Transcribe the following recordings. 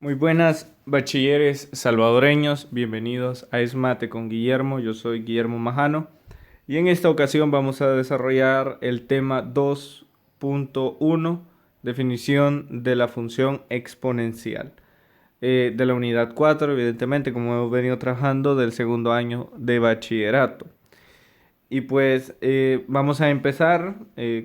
Muy buenas, bachilleres salvadoreños, bienvenidos a Esmate con Guillermo. Yo soy Guillermo Majano y en esta ocasión vamos a desarrollar el tema 2.1, definición de la función exponencial, de la unidad 4, evidentemente, como hemos venido trabajando del segundo año de bachillerato. Y pues vamos a empezar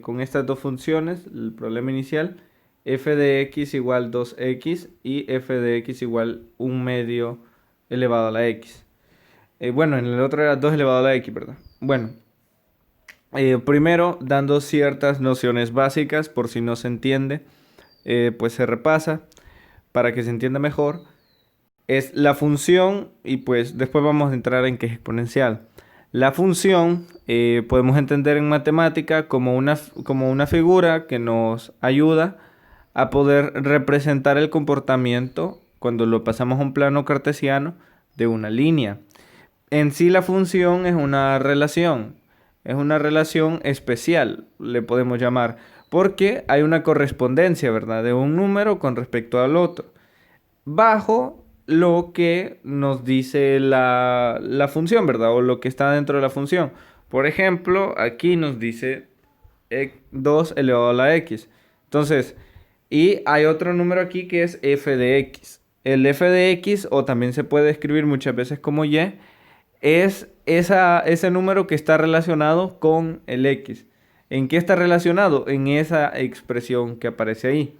con estas dos funciones, el problema inicial, f de x igual 2x y f de x igual 1 medio elevado a la x. Bueno, en el otro era 2 elevado a la x, ¿verdad? Bueno, primero dando ciertas nociones básicas por si no se entiende, pues se repasa para que se entienda mejor. Es la función y pues después vamos a entrar en qué es exponencial. La función podemos entender en matemática como una figura que nos ayuda a poder representar el comportamiento cuando lo pasamos a un plano cartesiano de una línea. En sí la función es una relación especial, le podemos llamar, porque hay una correspondencia, ¿verdad? De un número con respecto al otro, bajo lo que nos dice la función, ¿verdad? O lo que está dentro de la función. Por ejemplo, aquí nos dice 2 elevado a la x. Entonces, y hay otro número aquí que es f de x. El f de x, o también se puede escribir muchas veces como y, es ese número que está relacionado con el x. ¿En qué está relacionado? En esa expresión que aparece ahí.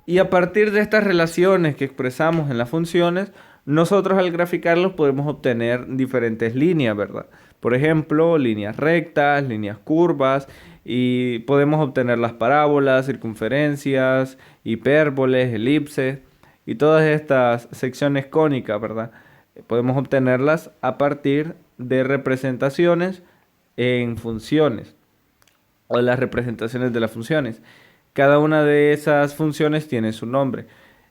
Y a partir de estas relaciones que expresamos en las funciones, nosotros al graficarlos podemos obtener diferentes líneas, ¿verdad? Por ejemplo, líneas rectas, líneas curvas, y podemos obtener las parábolas, circunferencias, hipérboles, elipses, y todas estas secciones cónicas, ¿verdad? Podemos obtenerlas a partir de representaciones en funciones, o las representaciones de las funciones. Cada una de esas funciones tiene su nombre.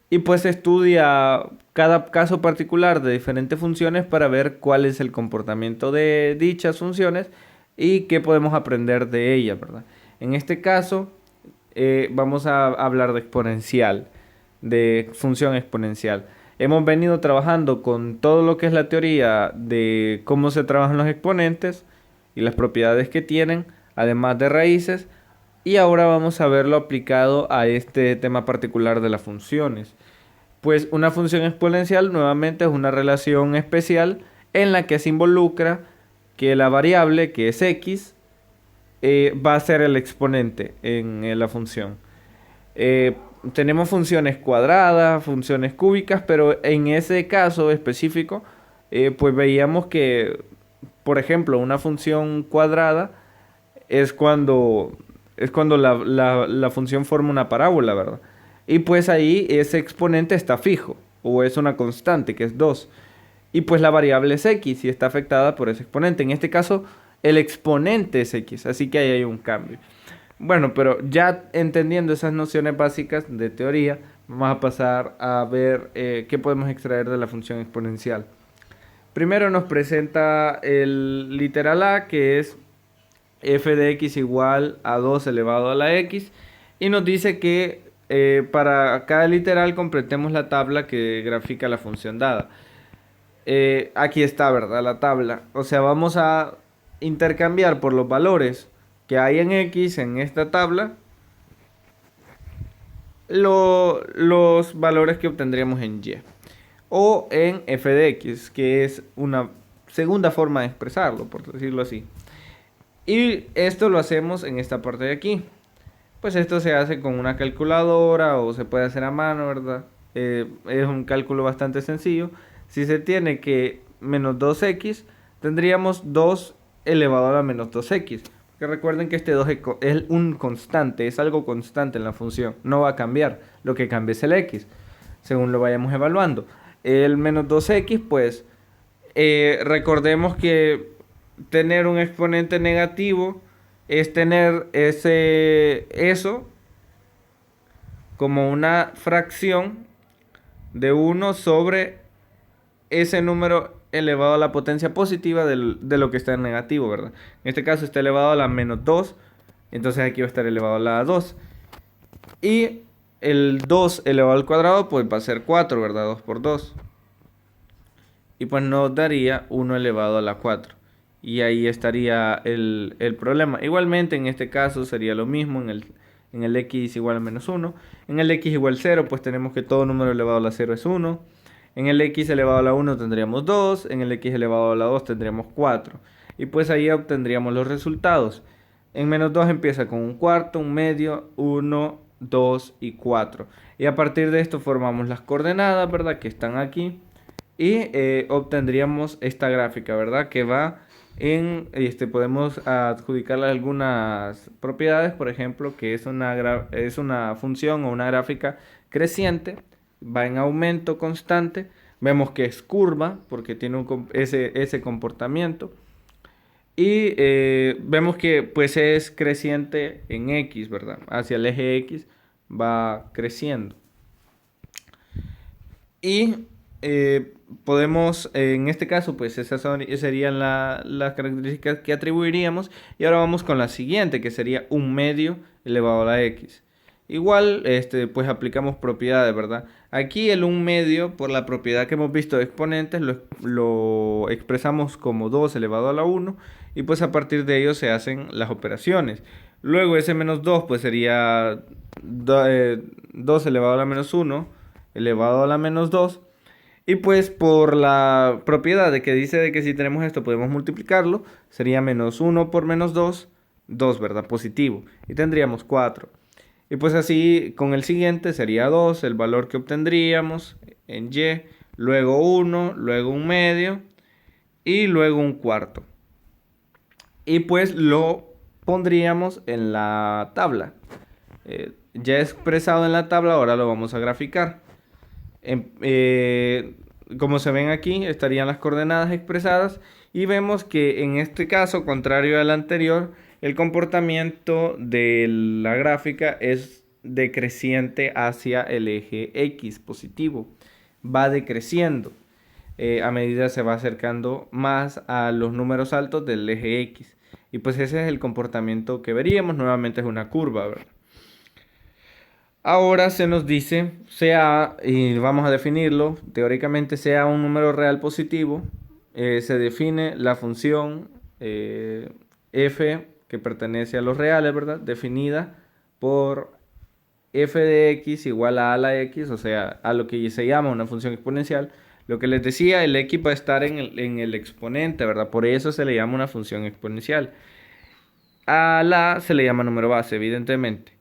Y pues se estudia cada caso particular de diferentes funciones para ver cuál es el comportamiento de dichas funciones y qué podemos aprender de ellas, ¿verdad? En este caso, vamos a hablar de exponencial, de función exponencial. Hemos venido trabajando con todo lo que es la teoría de cómo se trabajan los exponentes y las propiedades que tienen, además de raíces. Y ahora vamos a verlo aplicado a este tema particular de las funciones. Pues una función exponencial nuevamente es una relación especial en la que se involucra que la variable, que es x, va a ser el exponente en la función. Eh, Tenemos funciones cuadradas, funciones cúbicas, pero en ese caso específico, pues veíamos que, por ejemplo, una función cuadrada es cuando, es cuando la función forma una parábola, ¿verdad? Y pues ahí ese exponente está fijo, o es una constante, que es 2. Y pues la variable es x y está afectada por ese exponente. En este caso, el exponente es x, así que ahí hay un cambio. Bueno, pero ya entendiendo esas nociones básicas de teoría, vamos a pasar a ver qué podemos extraer de la función exponencial. Primero nos presenta el literal a, que es f de x igual a 2 elevado a la x, y nos dice que para cada literal completemos la tabla que grafica la función dada. Aquí está, ¿verdad? La tabla. O sea, vamos a intercambiar por los valores que hay en x en esta tabla los valores que obtendríamos en y. O en f de x, que es una segunda forma de expresarlo, por decirlo así. Y esto lo hacemos en esta parte de aquí. Pues esto se hace con una calculadora o se puede hacer a mano, ¿verdad? Es un cálculo bastante sencillo. Si se tiene que menos 2x, tendríamos 2 elevado a la menos 2x. Porque recuerden que este 2 es un constante, es algo constante en la función. No va a cambiar. Lo que cambia es el x, según lo vayamos evaluando. El menos 2x, pues recordemos que tener un exponente negativo es tener eso como una fracción de 1 sobre ese número elevado a la potencia positiva de lo que está en negativo, ¿verdad? En este caso está elevado a la menos 2, entonces aquí va a estar elevado a la 2. Y el 2 elevado al cuadrado pues va a ser 4, ¿verdad? 2 por 2. Y pues nos daría 1 elevado a la 4. Y ahí estaría el problema. Igualmente en este caso sería lo mismo en el x igual a menos 1. En el x igual 0 pues tenemos que todo número elevado a la 0 es 1. En el x elevado a la 1 tendríamos 2. En el x elevado a la 2 tendríamos 4. Y pues ahí obtendríamos los resultados. En menos 2 empieza con un cuarto, un medio, 1, 2 y 4. Y a partir de esto formamos las coordenadas, ¿verdad? Que están aquí. Y obtendríamos esta gráfica, ¿verdad? Que va en, podemos adjudicarle algunas propiedades, por ejemplo, que es una función o una gráfica creciente, va en aumento constante. Vemos que es curva porque tiene ese comportamiento. Y vemos que pues es creciente en X, ¿verdad? Hacia el eje X va creciendo. Y podemos, en este caso, pues esas serían las características que atribuiríamos. Y ahora vamos con la siguiente, que sería un medio elevado a la X. Igual, pues aplicamos propiedades, ¿verdad? Aquí el 1 medio, por la propiedad que hemos visto de exponentes, lo expresamos como 2 elevado a la 1. Y pues a partir de ello se hacen las operaciones. Luego ese menos 2, pues sería 2 elevado a la menos 1 elevado a la menos 2. Y pues por la propiedad de que dice de que si tenemos esto podemos multiplicarlo, sería menos 1 por menos 2, 2, ¿verdad? Positivo. Y tendríamos 4. Y pues así con el siguiente sería 2, el valor que obtendríamos en y, luego 1, luego un medio y luego un cuarto. Y pues lo pondríamos en la tabla. Ya expresado en la tabla, ahora lo vamos a graficar. Como se ven aquí, estarían las coordenadas expresadas y vemos que en este caso, contrario al anterior, el comportamiento de la gráfica es decreciente hacia el eje X positivo. Va decreciendo a medida se va acercando más a los números altos del eje X. Y pues ese es el comportamiento que veríamos. Nuevamente es una curva, ¿verdad? Ahora se nos dice, sea, y vamos a definirlo, teóricamente sea un número real positivo, se define la función f que pertenece a los reales, ¿verdad? Definida por f de x igual a la x, o sea, a lo que se llama una función exponencial. Lo que les decía, el x va a estar en el exponente, ¿verdad? Por eso se le llama una función exponencial. A la se le llama número base, evidentemente.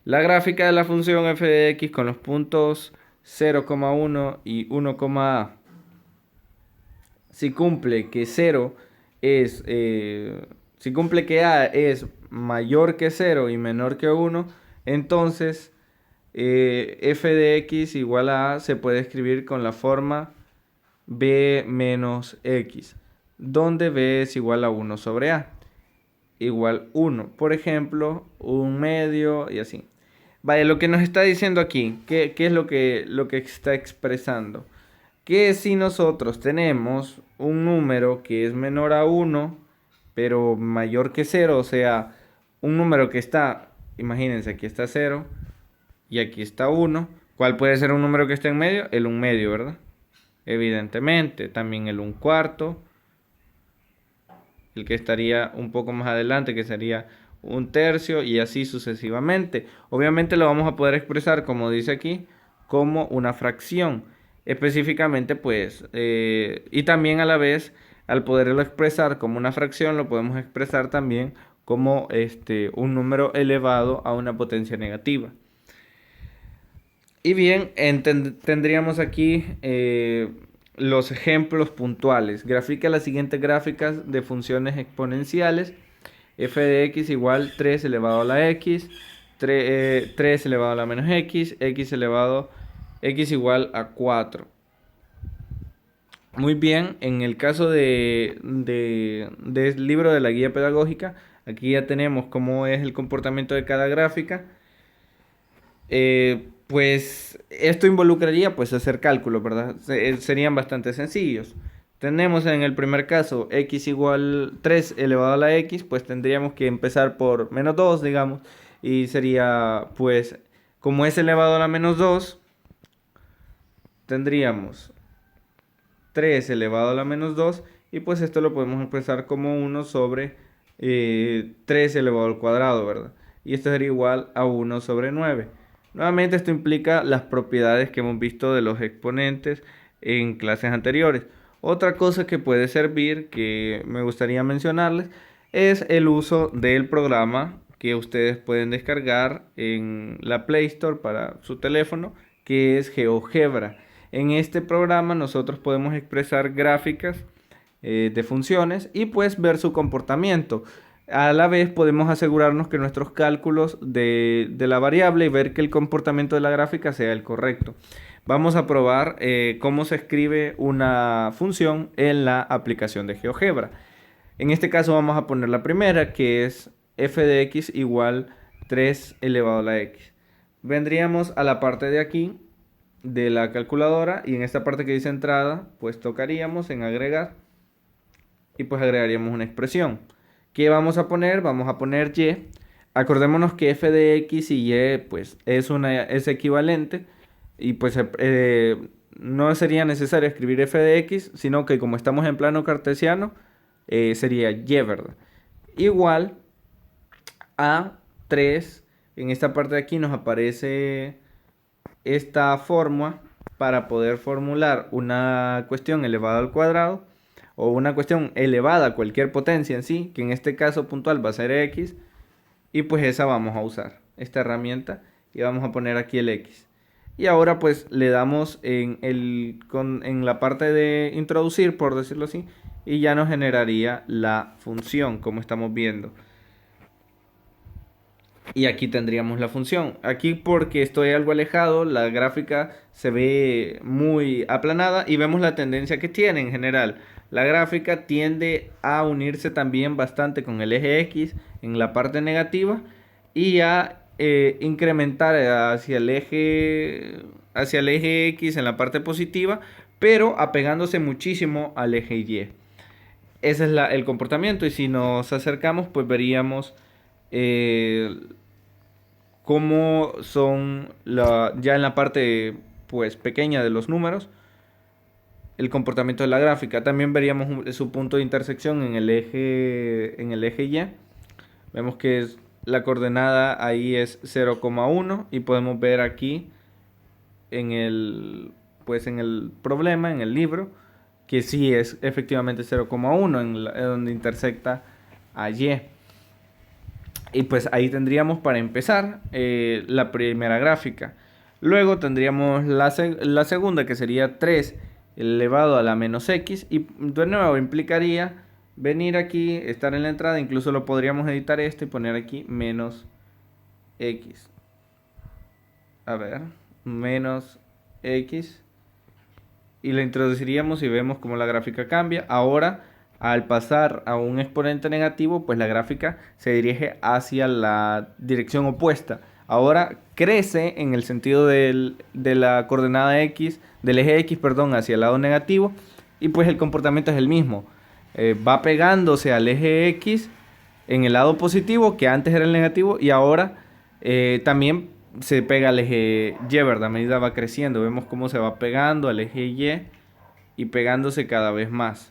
La gráfica de la función f de x con los puntos 0,1 y 1,a. Si cumple que 0 es, si cumple que a es mayor que 0 y menor que 1, entonces f de x igual a se puede escribir con la forma b menos x, donde b es igual a 1 sobre a, igual 1. Por ejemplo, un medio y así. Vale, lo que nos está diciendo aquí, ¿qué es lo que está expresando? Que si nosotros tenemos un número que es menor a 1, pero mayor que 0, o sea, un número que está, imagínense, aquí está 0 y aquí está 1, ¿cuál puede ser un número que está en medio? El 1 medio, ¿verdad? Evidentemente, también el 1 cuarto, el que estaría un poco más adelante, que sería 1/3 y así sucesivamente. Obviamente lo vamos a poder expresar, como dice aquí, como una fracción. Específicamente, pues, y también a la vez, al poderlo expresar como una fracción, lo podemos expresar también como un número elevado a una potencia negativa. Y bien, tendríamos aquí los ejemplos puntuales. Grafica las siguientes gráficas de funciones exponenciales. F de x igual 3 elevado a la x, 3 elevado a la menos x, x igual a 4. Muy bien, en el caso del libro de la guía pedagógica, aquí ya tenemos cómo es el comportamiento de cada gráfica. Pues esto involucraría pues hacer cálculos, ¿verdad? Serían bastante sencillos. Tenemos en el primer caso x igual 3 elevado a la x, pues tendríamos que empezar por menos 2, digamos, y sería pues Como es elevado a la menos 2, tendríamos 3 elevado a la menos 2 y pues esto lo podemos expresar como 1 sobre 3 elevado al cuadrado, ¿verdad? Y esto sería igual a 1 sobre 9. Nuevamente esto implica las propiedades que hemos visto de los exponentes en clases anteriores. Otra cosa que puede servir, que me gustaría mencionarles, es el uso del programa que ustedes pueden descargar en la Play Store para su teléfono, que es GeoGebra. En este programa nosotros podemos expresar gráficas de funciones y pues ver su comportamiento. A la vez podemos asegurarnos que nuestros cálculos de la variable y ver que el comportamiento de la gráfica sea el correcto. Vamos a probar cómo se escribe una función en la aplicación de GeoGebra. En este caso vamos a poner la primera, que es f de x igual 3 elevado a la x. Vendríamos a la parte de aquí de la calculadora y en esta parte que dice entrada, pues tocaríamos en agregar y pues agregaríamos una expresión. ¿Qué vamos a poner? Vamos a poner y. Acordémonos que f de x y y pues es equivalente y pues no sería necesario escribir f de x, sino que como estamos en plano cartesiano, sería y, ¿verdad? Igual a 3, en esta parte de aquí nos aparece esta fórmula para poder formular una cuestión elevada al cuadrado o una cuestión elevada a cualquier potencia en sí, que en este caso puntual va a ser x, y pues esa vamos a usar, esta herramienta, y vamos a poner aquí el x. Y ahora pues le damos en la parte de introducir, por decirlo así, y ya nos generaría la función, como estamos viendo. Y aquí tendríamos la función. Aquí porque estoy algo alejado, la gráfica se ve muy aplanada y vemos la tendencia que tiene en general. La gráfica tiende a unirse también bastante con el eje X en la parte negativa y a incrementar hacia el eje X en la parte positiva, pero apegándose muchísimo al eje Y. Ese es el comportamiento y si nos acercamos pues veríamos cómo son ya en la parte pues pequeña de los números el comportamiento de la gráfica. También veríamos su punto de intersección en el eje Y. Vemos que la coordenada ahí es 0,1 y podemos ver aquí en el problema, en el libro, que sí es efectivamente 0,1 en donde intersecta a Y. Y pues ahí tendríamos para empezar la primera gráfica. Luego tendríamos la segunda, que sería 3 elevado a la menos x. Y de nuevo implicaría venir aquí, estar en la entrada. Incluso lo podríamos editar esto y poner aquí menos x. A ver, menos x. Y lo introduciríamos y vemos cómo la gráfica cambia. Ahora, al pasar a un exponente negativo, pues la gráfica se dirige hacia la dirección opuesta. Ahora crece en el sentido de la coordenada x, del eje x, perdón, hacia el lado negativo. Y pues el comportamiento es el mismo. Va pegándose al eje x en el lado positivo, que antes era el negativo, y ahora también se pega al eje Y, ¿verdad? A medida va creciendo, vemos cómo se va pegando al eje y pegándose cada vez más.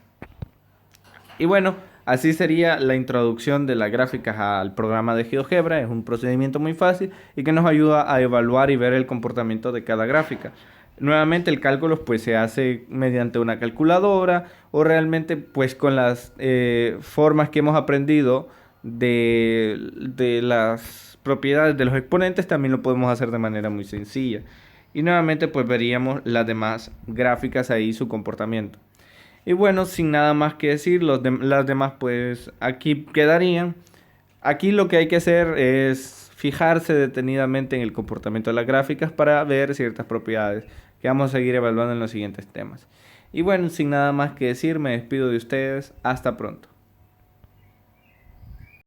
Y bueno, así sería la introducción de las gráficas al programa de GeoGebra. Es un procedimiento muy fácil y que nos ayuda a evaluar y ver el comportamiento de cada gráfica. Nuevamente el cálculo pues se hace mediante una calculadora o realmente pues con las formas que hemos aprendido de las propiedades de los exponentes también lo podemos hacer de manera muy sencilla. Y nuevamente pues veríamos las demás gráficas ahí, su comportamiento. Y bueno, sin nada más que decir, las demás pues aquí quedarían. Aquí lo que hay que hacer es fijarse detenidamente en el comportamiento de las gráficas para ver ciertas propiedades que vamos a seguir evaluando en los siguientes temas. Y bueno, sin nada más que decir, me despido de ustedes. Hasta pronto.